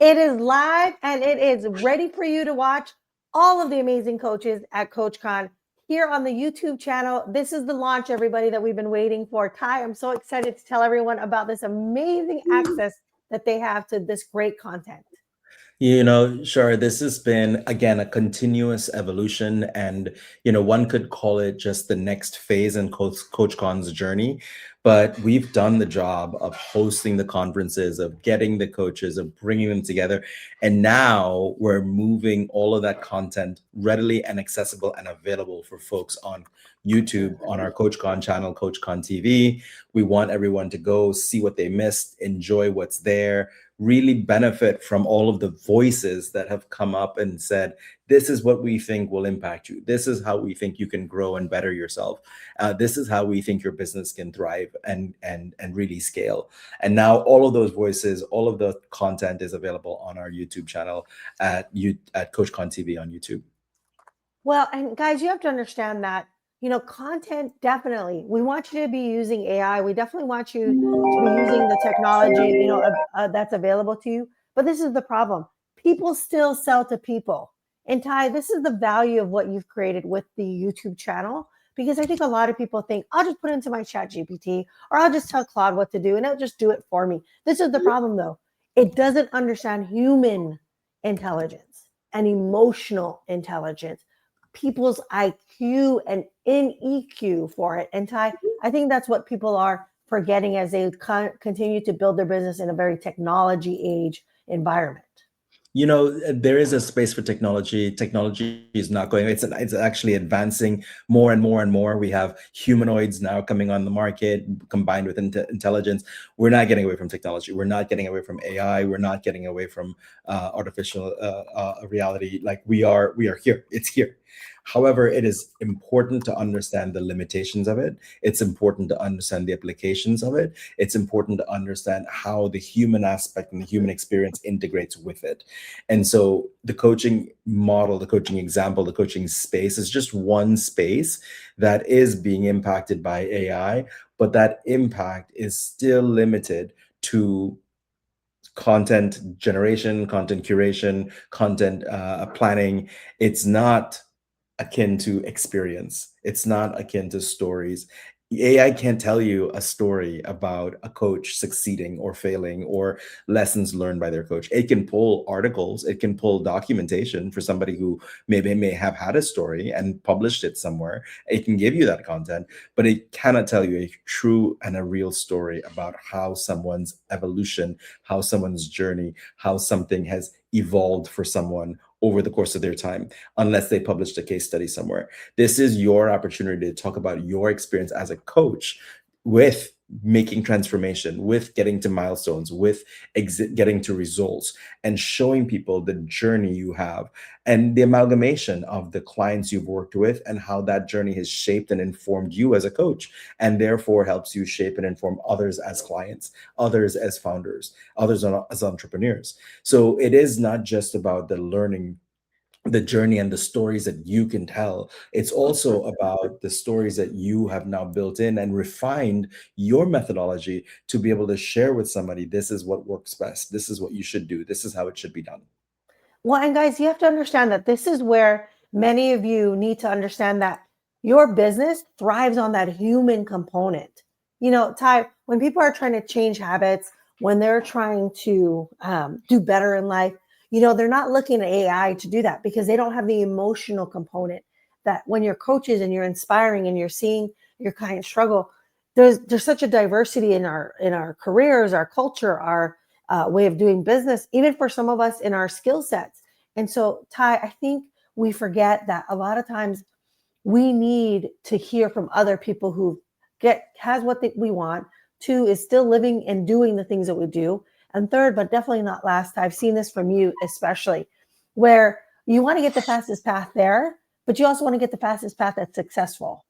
It is live and it is ready for you to watch all of the amazing coaches at CoachCon here on the YouTube channel. This is the launch, everybody, that we've been waiting for. Ty, I'm so excited to tell everyone about this amazing access that they have to this great content. Sure, this has been, again, a continuous evolution. And, one could call it just the next phase in Coach Khan's journey. But we've done the job of hosting the conferences, of getting the coaches, of bringing them together. And now we're moving all of that content readily and accessible and available for folks on YouTube, on our Coach Khan channel, Coach Khan TV. We want everyone to go see what they missed, enjoy what's there, really benefit from all of the voices that have come up and said, this is what we think will impact you. This is how we think you can grow and better yourself. This is how we think your business can thrive and really scale. And now all of those voices, all of the content is available on our YouTube channel at Coach Khan TV on YouTube. Well, and guys, you have to understand that, content definitely, we want you to be using AI. We definitely want you to be using the technology, that's available to you. But this is the problem. People still sell to people. And Ty, this is the value of what you've created with the YouTube channel. Because I think a lot of people think, I'll just put it into my chat GPT or I'll just tell Claude what to do and it'll just do it for me. This is the problem though. It doesn't understand human intelligence and emotional intelligence, people's IQ and in EQ for it. And Ty, I think that's what people are forgetting as they continue to build their business in a very technology age environment. There is a space for technology. Technology is not going, it's actually advancing more and more and more. We have humanoids now coming on the market combined with intelligence. We're not getting away from technology. We're not getting away from AI. We're not getting away from artificial reality. Like we are here. It's here. However, it is important to understand the limitations of it. It's important to understand the applications of it. It's important to understand how the human aspect and the human experience integrates with it. And so the coaching model, the coaching example, the coaching space is just one space that is being impacted by AI, but that impact is still limited to content generation, content curation, content planning. It's not akin to experience. It's not akin to stories. AI can't tell you a story about a coach succeeding or failing or lessons learned by their coach. It can pull articles, it can pull documentation for somebody who maybe may have had a story and published it somewhere. It can give you that content, but it cannot tell you a true and a real story about how someone's evolution, how someone's journey, how something has evolved for someone over the course of their time, unless they published a case study somewhere. This is your opportunity to talk about your experience as a coach with making transformation, with getting to milestones, with getting to results, and showing people the journey you have and the amalgamation of the clients you've worked with and how that journey has shaped and informed you as a coach, and therefore helps you shape and inform others as clients, others as founders, others as entrepreneurs. So it is not just about the journey and the stories that you can tell. It's also about the stories that you have now built in and refined your methodology to be able to share with somebody. This is what works best. This is what you should do. This is how it should be done. Well, and guys, you have to understand that this is where many of you need to understand that your business thrives on that human component. Ty, when people are trying to change habits, when they're trying to do better in life, they're not looking at AI to do that because they don't have the emotional component that when you're coaches and you're inspiring and you're seeing your clients struggle, there's such a diversity in our careers, our culture, our way of doing business, even for some of us in our skill sets. And so, Ty, I think we forget that a lot of times we need to hear from other people who has what we want. Two is still living and doing the things that we do. And third, but definitely not last, I've seen this from you especially, where you want to get the fastest path there, but you also want to get the fastest path that's successful.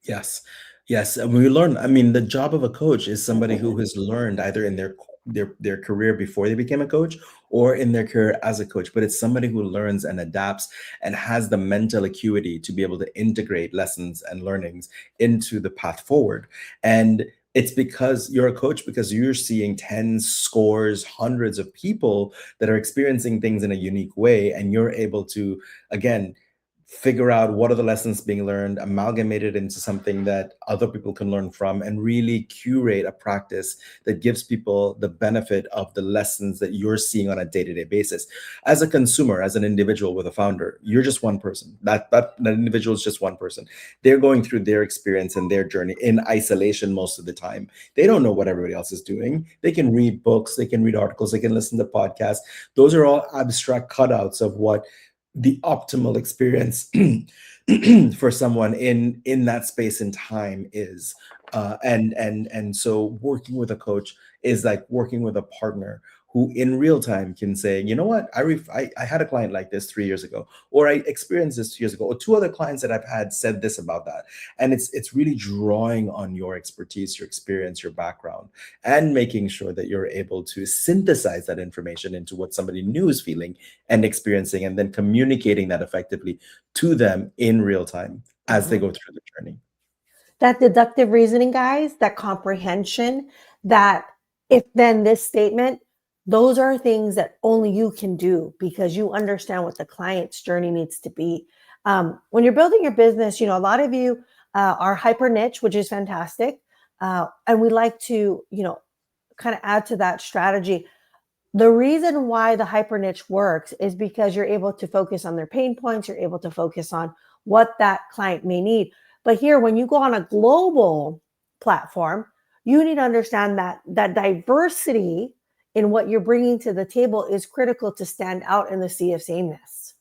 Yes. Yes. And we learn, I mean, the job of a coach is somebody who has learned either in their career before they became a coach or in their career as a coach, but it's somebody who learns and adapts and has the mental acuity to be able to integrate lessons and learnings into the path forward. And It's because you're a coach, because you're seeing tens, scores, hundreds of people that are experiencing things in a unique way, and you're able to, again, figure out what are the lessons being learned, amalgamate it into something that other people can learn from, and really curate a practice that gives people the benefit of the lessons that you're seeing on a day-to-day basis. As a consumer, as an individual with a founder, you're just one person. That individual is just one person. They're going through their experience and their journey in isolation most of the time. They don't know what everybody else is doing. They can read books, they can read articles, they can listen to podcasts. Those are all abstract cutouts of what the optimal experience for someone in that space and time is. And so working with a coach is like working with a partner who in real time can say, you know what, I had a client like this 3 years ago, or I experienced this 2 years ago, or two other clients that I've had said this about that. And it's really drawing on your expertise, your experience, your background, and making sure that you're able to synthesize that information into what somebody new is feeling and experiencing, and then communicating that effectively to them in real time as they Mhm. go through the journey. That deductive reasoning, guys, that comprehension, that if then this statement, those are things that only you can do because you understand what the client's journey needs to be. When you're building your business, a lot of you are hyper niche, which is fantastic. And we like to, kind of add to that strategy. The reason why the hyper niche works is because you're able to focus on their pain points, you're able to focus on what that client may need. But here, when you go on a global platform, you need to understand that diversity in what you're bringing to the table is critical to stand out in the sea of sameness.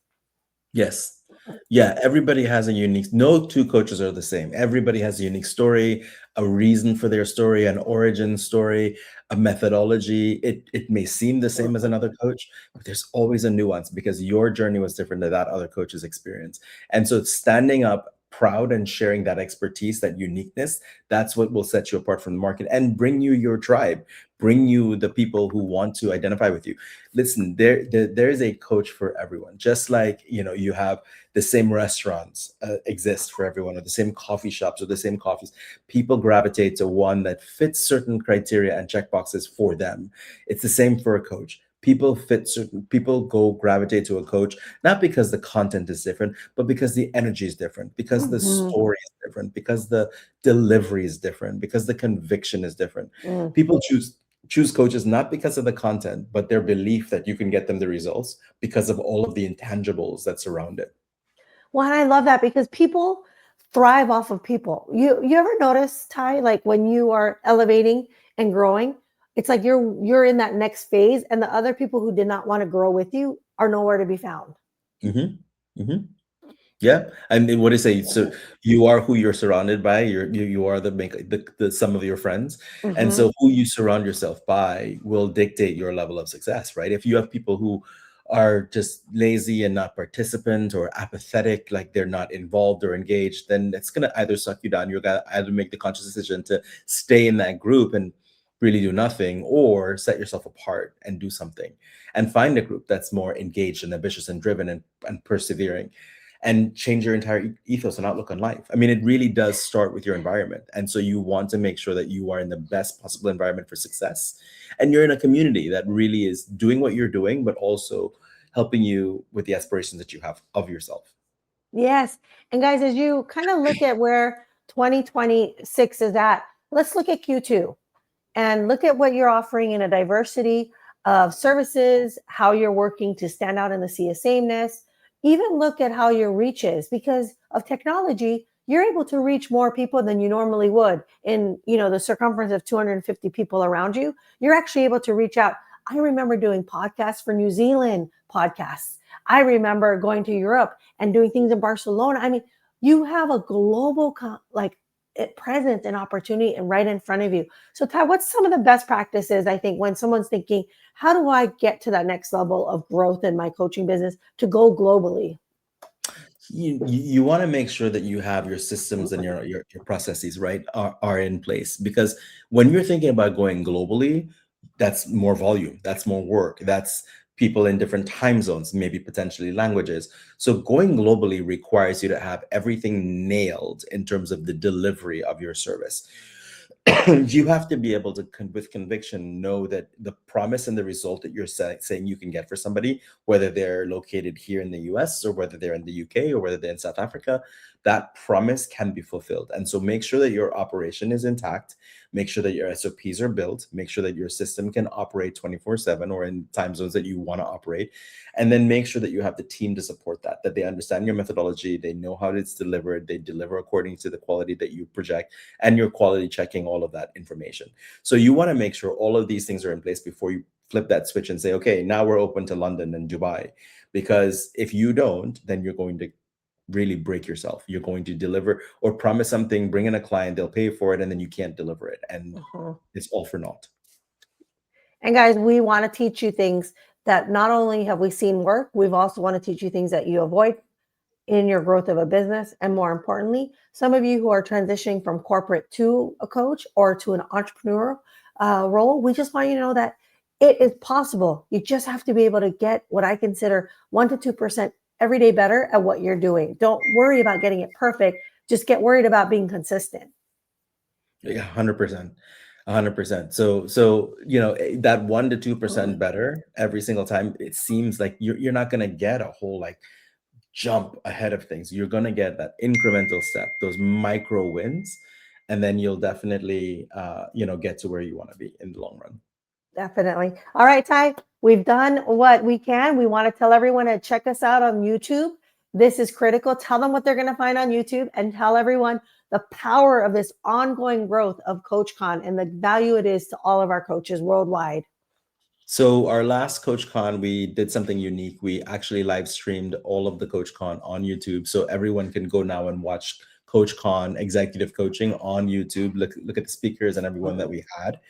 Yes. Yeah, everybody has a unique, no two coaches are the same. Everybody has a unique story, a reason for their story, an origin story, a methodology. It may seem the same as another coach, but there's always a nuance because your journey was different than that other coach's experience. And so standing up proud and sharing that expertise, that uniqueness, that's what will set you apart from the market and bring you your tribe, bring you the people who want to identify with you. Listen, there is a coach for everyone. Just like, you have the same restaurants exist for everyone, or the same coffee shops, or the same coffees. People gravitate to one that fits certain criteria and checkboxes for them. It's the same for a coach. People go gravitate to a coach, not because the content is different, but because the energy is different, because the Mhm. story is different, because the delivery is different, because the conviction is different. Mm. People choose coaches not because of the content, but their belief that you can get them the results because of all of the intangibles that surround it. Well, and I love that because people thrive off of people. You ever notice, Ty, like when you are elevating and growing, it's like you're in that next phase, and the other people who did not want to grow with you are nowhere to be found. Hmm. Hmm. Yeah, and then what do you say? So you are who you're surrounded by. You are the sum of your friends, and Hmm. so who you surround yourself by will dictate your level of success, right? If you have people who are just lazy and not participant or apathetic, like they're not involved or engaged, then it's gonna either suck you down. You're gonna either make the conscious decision to stay in that group and really do nothing, or set yourself apart and do something, and find a group that's more engaged and ambitious and driven and persevering, and change your entire ethos and outlook on life. I mean, it really does start with your environment. And so you want to make sure that you are in the best possible environment for success. And you're in a community that really is doing what you're doing, but also helping you with the aspirations that you have of yourself. Yes. And guys, as you kind of look at where 2026 is at, let's look at Q2 and look at what you're offering in a diversity of services, how you're working to stand out in the sea of sameness. Even look at how your reach is because of technology. You're able to reach more people than you normally would in, the circumference of 250 people around you. You're actually able to reach out. I remember doing podcasts for New Zealand podcasts. I remember going to Europe and doing things in Barcelona. I mean, you have a global presence and opportunity and right in front of you. So, Ty, what's some of the best practices I think when someone's thinking, how do I get to that next level of growth in my coaching business to go globally? You want to make sure that you have your systems and your processes, right, are in place, because when you're thinking about going globally, that's more volume, that's more work, that's people in different time zones, maybe potentially languages. So going globally requires you to have everything nailed in terms of the delivery of your service. you have to be able to, with conviction, know that the promise and the result that you're saying you can get for somebody, whether they're located here in the US or whether they're in the UK or whether they're in South Africa, that promise can be fulfilled. And so make sure that your operation is intact, make sure that your SOPs are built, make sure that your system can operate 24/7 or in time zones that you want to operate. And then make sure that you have the team to support that they understand your methodology, they know how it's delivered, they deliver according to the quality that you project, and you're quality checking all of that information. So you want to make sure all of these things are in place before you flip that switch and say, okay, now we're open to London and Dubai. Because if you don't, then you're going to really break yourself. You're going to deliver or promise something, bring in a client, they'll pay for it, and then you can't deliver it. And Mhm. it's all for naught. And guys, we want to teach you things that not only have we seen work, we've also want to teach you things that you avoid in your growth of a business. And more importantly, some of you who are transitioning from corporate to a coach or to an entrepreneur role, we just want you to know that it is possible. You just have to be able to get what I consider 1 to 2% every day better at what you're doing. Don't worry about getting it perfect. Just get worried about being consistent. Yeah, 100%. 100%. So, that 1 to 2% better every single time, it seems like you're not going to get a whole like jump ahead of things. You're going to get that incremental step, those micro wins, and then you'll definitely get to where you want to be in the long run. Definitely. All right, Ty, we've done what we can. We want to tell everyone to check us out on YouTube. This is critical. Tell them what they're going to find on YouTube and tell everyone the power of this ongoing growth of CoachCon and the value it is to all of our coaches worldwide. So our last CoachCon, we did something unique. We actually live streamed all of the CoachCon on YouTube, so everyone can go now and watch CoachCon executive coaching on YouTube. Look at the speakers and everyone that we had.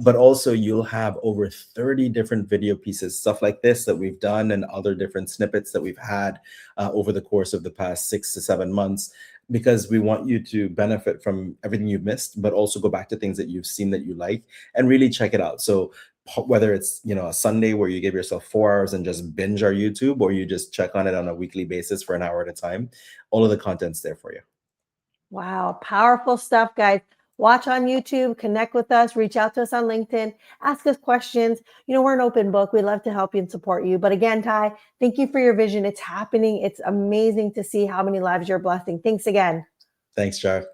But also you'll have over 30 different video pieces, stuff like this that we've done, and other different snippets that we've had over the course of the past 6 to 7 months, because we want you to benefit from everything you've missed, but also go back to things that you've seen that you like and really check it out. So whether it's a Sunday where you give yourself 4 hours and just binge our YouTube, or you just check on it on a weekly basis for an hour at a time, all of the content's there for you. Wow, powerful stuff, guys. Watch on YouTube, connect with us, reach out to us on LinkedIn, ask us questions. We're an open book. We'd love to help you and support you. But again, Ty, thank you for your vision. It's happening. It's amazing to see how many lives you're blessing. Thanks again. Thanks, Jar.